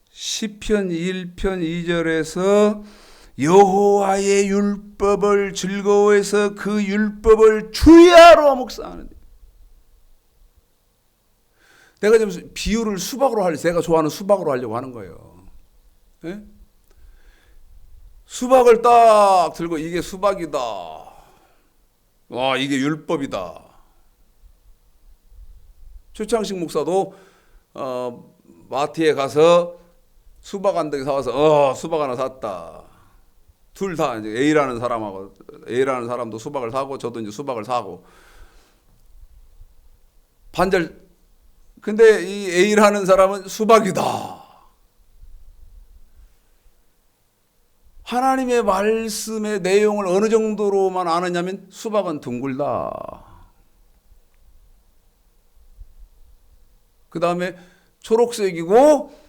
S1: 시편 1편 2절에서 여호와의 율법을 즐거워해서 그 율법을 주야로 묵상하는. 내가 지금 비유를 수박으로 하려고 제가 좋아하는 수박으로 하려고 하는 거예요. 예? 수박을 딱 들고 이게 수박이다. 와 이게 율법이다. 최창식 목사도 마트에 가서 수박 한 덩이 사와서 수박 하나 샀다. 둘 다 이제 A라는 사람도 수박을 사고 저도 이제 수박을 사고 반절. 근데 이 A라는 사람은 수박이다. 하나님의 말씀의 내용을 어느 정도로만 아느냐면 수박은 둥글다. 그 다음에 초록색이고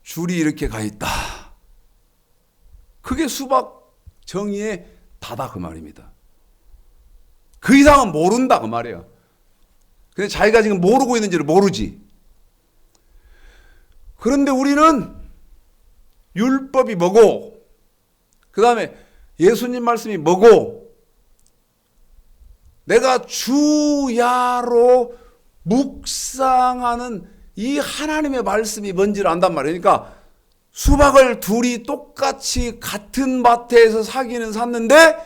S1: 줄이 이렇게 가 있다. 그게 수박 정의의 다다 그 말입니다. 그 이상은 모른다 그 말이에요. 근데 자기가 지금 모르고 있는지를 모르지. 그런데 우리는 율법이 뭐고 그 다음에 예수님 말씀이 뭐고 내가 주야로 묵상하는 이 하나님의 말씀이 뭔지를 안단 말이에요. 그러니까 수박을 둘이 똑같이 같은 마트에서 사기는 샀는데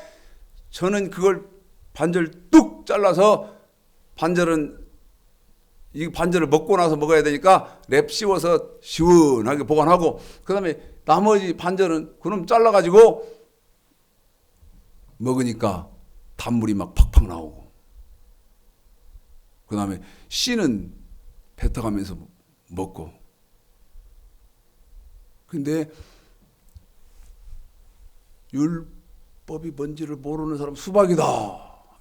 S1: 저는 그걸 반절 뚝 잘라서 반절은 이 반절을 먹고 나서 먹어야 되니까 랩 씌워서 시원하게 보관하고, 그 다음에 나머지 반절은 그놈 잘라가지고 먹으니까 단물이 막 팍팍 나오고, 그 다음에 씨는 뱉어가면서 먹고. 근데 율법이 뭔지를 모르는 사람, 수박이다,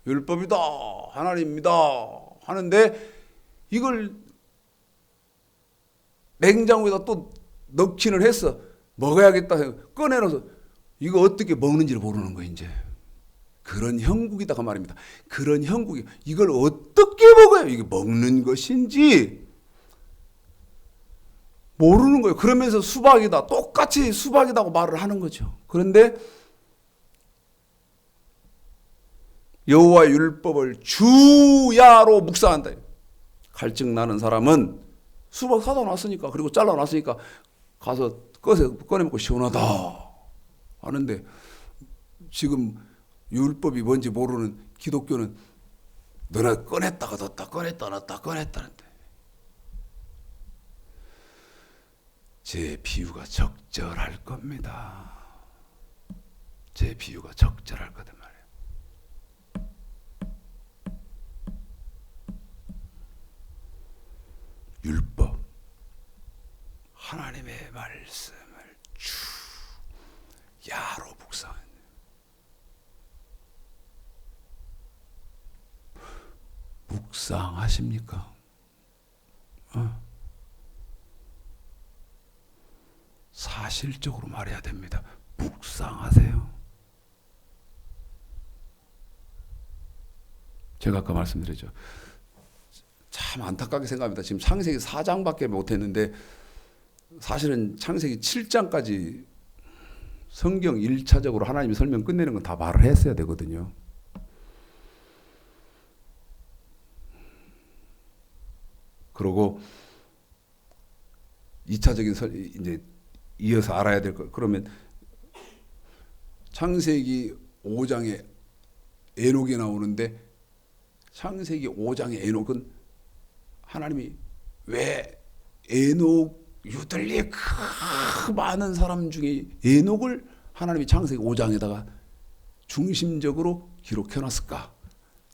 S1: 율법이다, 하나님입니다 하는데 이걸 냉장고에다 또 넣기는 했어. 먹어야겠다 해서 꺼내놔서 이거 어떻게 먹는지를 모르는 거예요. 이제 그런 형국이다 그 말입니다. 그런 형국이 이걸 어떻게 먹어요? 이게 먹는 것인지 모르는 거예요. 그러면서 수박이다, 똑같이 수박이다고 말을 하는 거죠. 그런데 여호와의 율법을 주야로 묵상한다. 갈증 나는 사람은 수박 사다 놨으니까, 그리고 잘라 놨으니까 가서 꺼내 먹고 시원하다 하는데, 지금 율법이 뭔지 모르는 기독교는 너네 꺼냈다가 뒀다, 꺼냈다 놨다, 꺼냈다는데. 제 비유가 적절할 겁니다. 제 비유가 적절할 거든 말이에요. 율법, 하나님의 말씀을 야로 묵상하는. 묵상하십니까? 사실적으로 말해야 됩니다. 묵상하세요. 제가 아까 말씀드렸죠. 참 안타깝게 생각합니다. 지금 창세기 4장밖에 못했는데 사실은 창세기 7장까지 성경 1차적으로 하나님이 설명 끝내는 건 다 말을 했어야 되거든요. 그리고 2차적인 이제 이어서 알아야 될 것. 그러면 창세기 5장에 에녹이 나오는데, 창세기 5장의 에녹은 하나님이 왜 에녹 유달리 그 많은 사람 중에 에녹을 하나님이 창세기 5장에다가 중심적으로 기록해놨을까?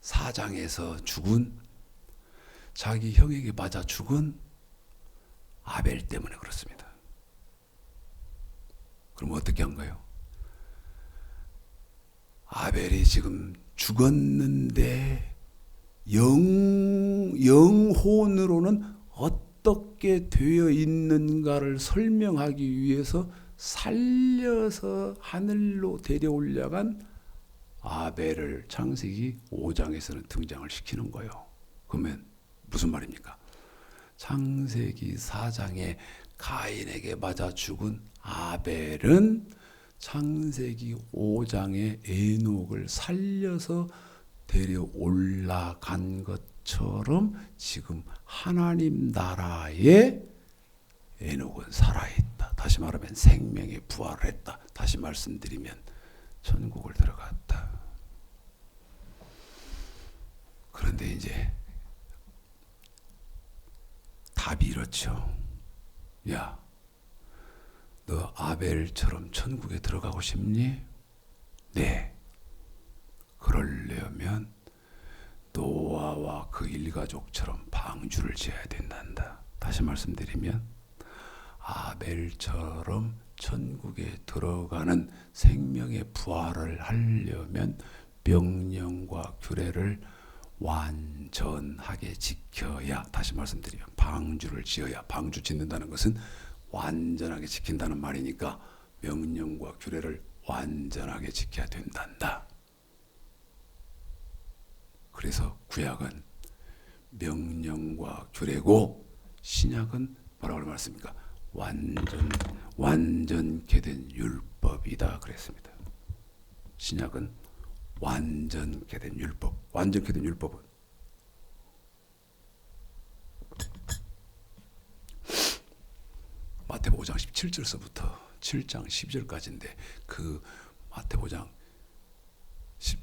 S1: 4장에서 죽은, 자기 형에게 맞아 죽은 아벨 때문에 그렇습니다. 그럼 어떻게 한 거예요? 아벨이 지금 죽었는데 영혼으로는 어떻게 되어 있는가를 설명하기 위해서 살려서 하늘로 데려올려간 아벨을 창세기 5장에서는 등장을 시키는 거예요. 그러면 무슨 말입니까? 창세기 4장에 가인에게 맞아 죽은 아벨은 창세기 5장에 에녹을 살려서 데려 올라간 것처럼 지금 하나님 나라에 에녹은 살아있다. 다시 말하면 생명의 부활을 했다. 다시 말씀드리면 천국을 들어갔다. 그런데 이제 답이 이렇죠. 야, 너 아벨처럼 천국에 들어가고 싶니? 네. 그러려면 노아와 그 일가족처럼 방주를 지어야 된단다. 다시 말씀드리면 아벨처럼 천국에 들어가는 생명의 부활을 하려면 명령과 규례를 완전하게 지켜야, 다시 말씀드리면 방주를 지어야, 방주 짓는다는 것은 완전하게 지킨다는 말이니까 명령과 규례를 완전하게 지켜야 된단다. 그래서 구약은 명령과 규례고 신약은 뭐라고 말했습니까? 완전케 된 율법이다 그랬습니다. 신약은 완전케 된 율법. 완전케 된 율법은 마태복음 5장 17절서부터 7장 12절까지인데, 그 마태복음 5장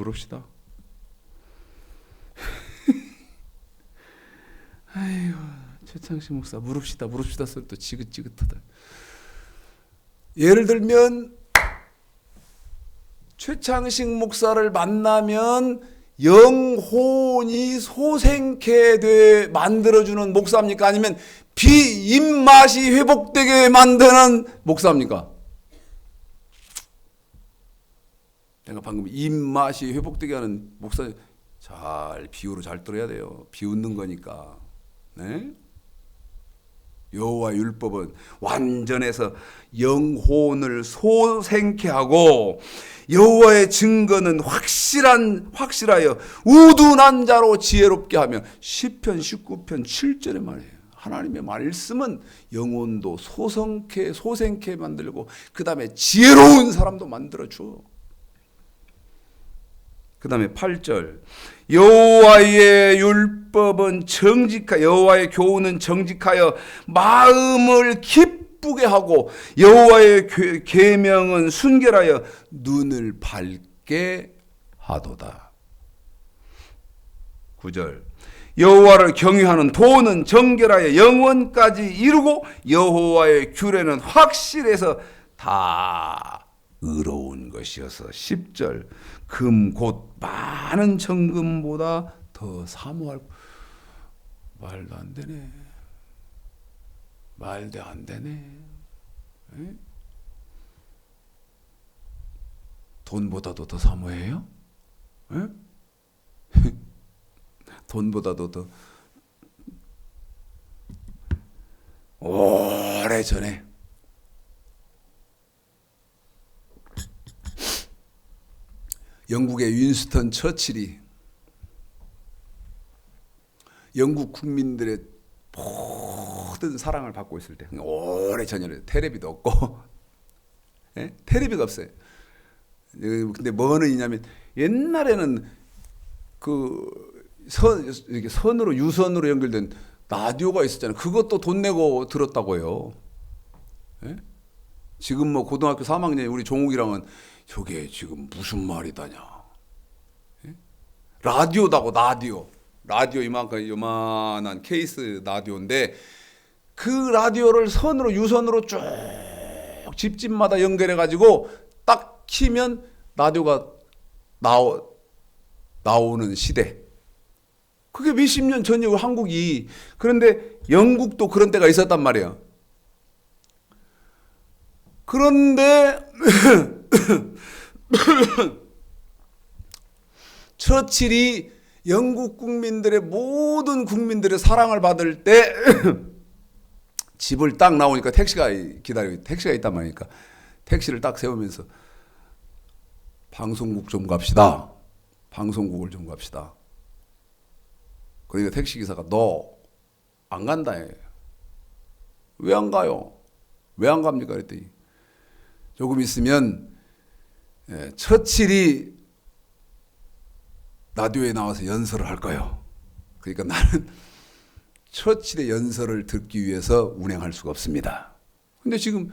S1: 물읍시다. 아이고, 최창식 목사 물읍시다 소리 또 지긋지긋하다. 예를 들면 최창식 목사를 만나면 영혼이 소생케 만들어주는 목사입니까? 아니면 입맛이 회복되게 만드는 목사입니까? 내가 방금 입맛이 회복되게 하는 목사, 잘 비유로 잘 들어야 돼요. 비웃는 거니까. 네? 여호와의 율법은 완전해서 영혼을 소생케 하고, 여호와의 증거는 확실하여 우둔한 자로 지혜롭게 하며, 시편 19편 7절에 말해요. 하나님의 말씀은 영혼도 소생케 만들고, 그 다음에 지혜로운 사람도 만들어줘. 그 다음에 8절, 여호와의 율법은 여호와의 교훈은 정직하여 마음을 기쁘게 하고, 여호와의 계명은 순결하여 눈을 밝게 하도다. 9절, 여호와를 경외하는 도는 정결하여 영원까지 이루고, 여호와의 규례는 확실해서 다 의로운 것이어서. 10절, 금 곧 많은 정금보다 더 사모할. 말도 안 되네. 말도 안 되네. 에? 돈보다도 더 사모해요? 에? 돈보다도 더. 오래전에 영국의 윈스턴 처칠이 영국 국민들의 모든 사랑을 받고 있을 때, 오래전에 테레비도 없고, 예? 테레비가 없어요. 근데 뭐는 있냐면, 옛날에는 이렇게 유선으로 연결된 라디오가 있었잖아요. 그것도 돈 내고 들었다고요. 예? 지금 뭐 고등학교 3학년 우리 종욱이랑은 저게 지금 무슨 말이다냐. 예? 라디오다고, 라디오 이만큼 요만한 케이스 라디오인데, 그 라디오를 유선으로 쭉 집집마다 연결해 가지고 딱 키면 라디오가 나오는 시대. 그게 몇십 년 전이고, 한국이. 그런데 영국도 그런 때가 있었단 말이에요. 그런데 처칠이 영국 국민들의 모든 국민들의 사랑을 받을 때 집을 딱 나오니까 택시가 있단 말이니까, 택시를 딱 세우면서 방송국을 좀 갑시다. 그러니까 택시기사가 너 안 간다 해. 왜 안 가요? 왜 안 갑니까? 그랬더니 조금 있으면 처칠이 라디오에 나와서 연설을 할 거예요. 그러니까 나는 처칠의 연설을 듣기 위해서 운행할 수가 없습니다. 근데 지금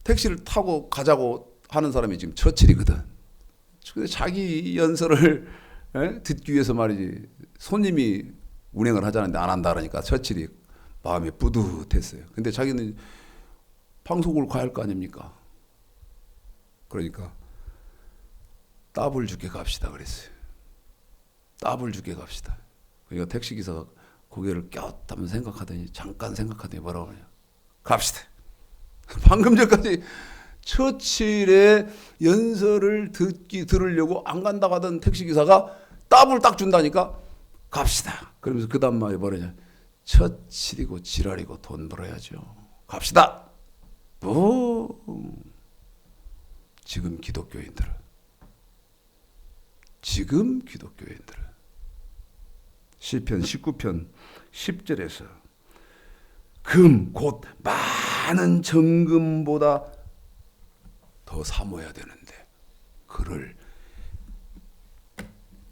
S1: 택시를 타고 가자고 하는 사람이 지금 처칠이거든. 근데 자기 연설을 듣기 위해서 말이지, 손님이 운행을 하자는데 안 한다 그러니까 처칠이 마음이 뿌듯했어요. 근데 자기는 방송국을 가야 할 거 아닙니까? 그러니까 따블 죽게 갑시다 그랬어요. 따블 죽게 갑시다. 그러니까 택시기사가 고개를 껴웃하면 잠깐 생각하더니 뭐라고 하냐. 갑시다. 방금 전까지 처칠의 연설을 들으려고 안 간다고 하던 택시기사가 따블 딱 준다니까 갑시다. 그러면서 그 다음 말이 뭐냐냐. 처칠이고 지랄이고 돈 벌어야죠. 갑시다. 지금 기독교인들은 시편 19편 10절에서 금 곧 많은 정금보다 더 사모해야 되는데, 그를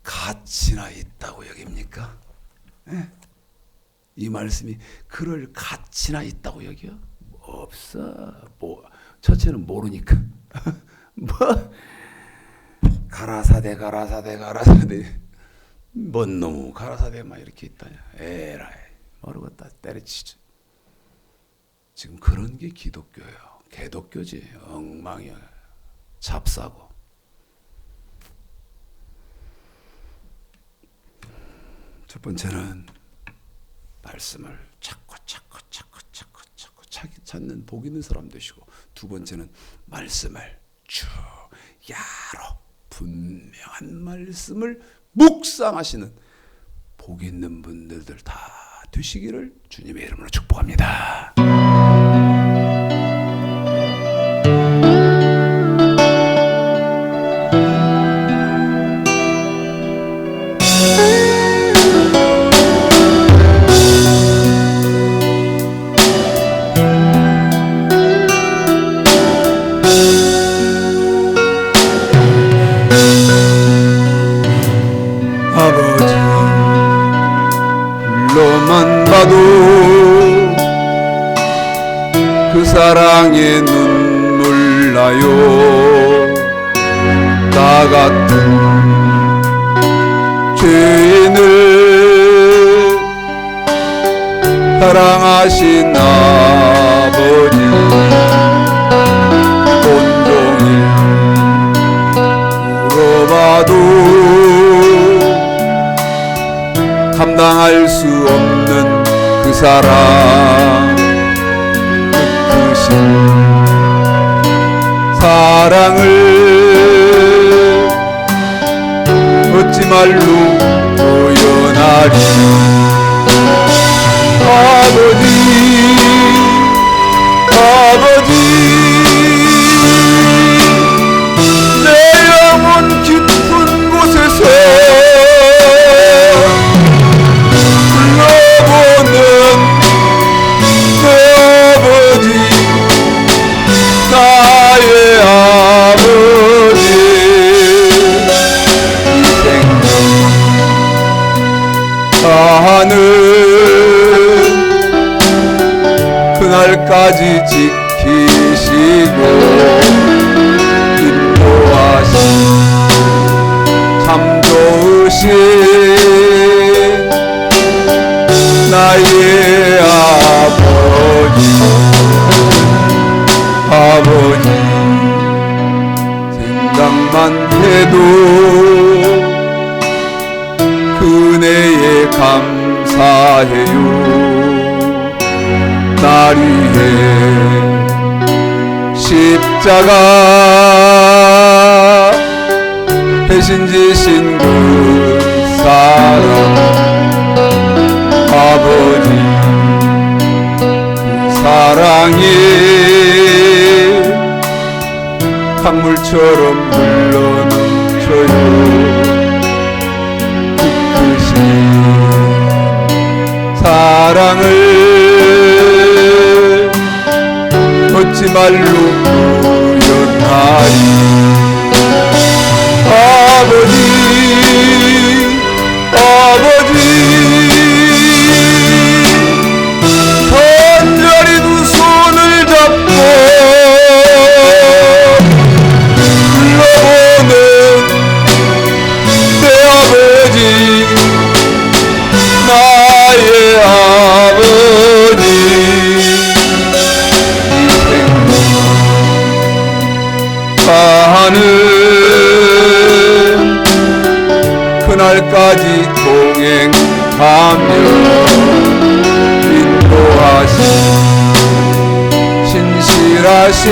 S1: 가치나 있다고 여깁니까? 네? 이 말씀이 그럴 가치나 있다고 여겨? 없어. 처치는 모르니까. 가라사대 뭔 놈의 가라사대만 이렇게 있다냐. 에라이 모르겠다 때려치죠. 지금 그런 게 기독교예요. 개독교지. 엉망이야. 잡사고. 첫 번째는 말씀을 찾고 찾는 복 있는 사람 되시고, 두 번째는 말씀을 쭉 야로 분명한 말씀을 묵상하시는 복 있는 분들들 다 되시기를 주님의 이름으로 축복합니다. 불러만 봐도 그 사랑에 눈물 나요. 나 같은 죄인을 사랑하신 아버지, 온종일 울어봐도 감당할 수 없는 그 사랑, 그 크신 사랑을 어찌 말로 표현하리. 아버지 내 영혼 깊은 곳에서 불러보는 내 아버지, 나의 아버지, 이 생명 다하는 그날까지 지키시고 인도하신 참 좋으신 나의 아버지, 생각만 해도 그네에 감사해요. 날 위해 십자가 대신 지신 그 사랑, 아버지 그 사랑이 강물처럼 흘러넘쳐요. 그 크신 사랑을 어찌 말로 표현하리. 아버지 간절히 두 손을 잡고 불러보는 내 아버지, 나의 아버지, 하는 그날까지 동행하며 인도하신 신실하신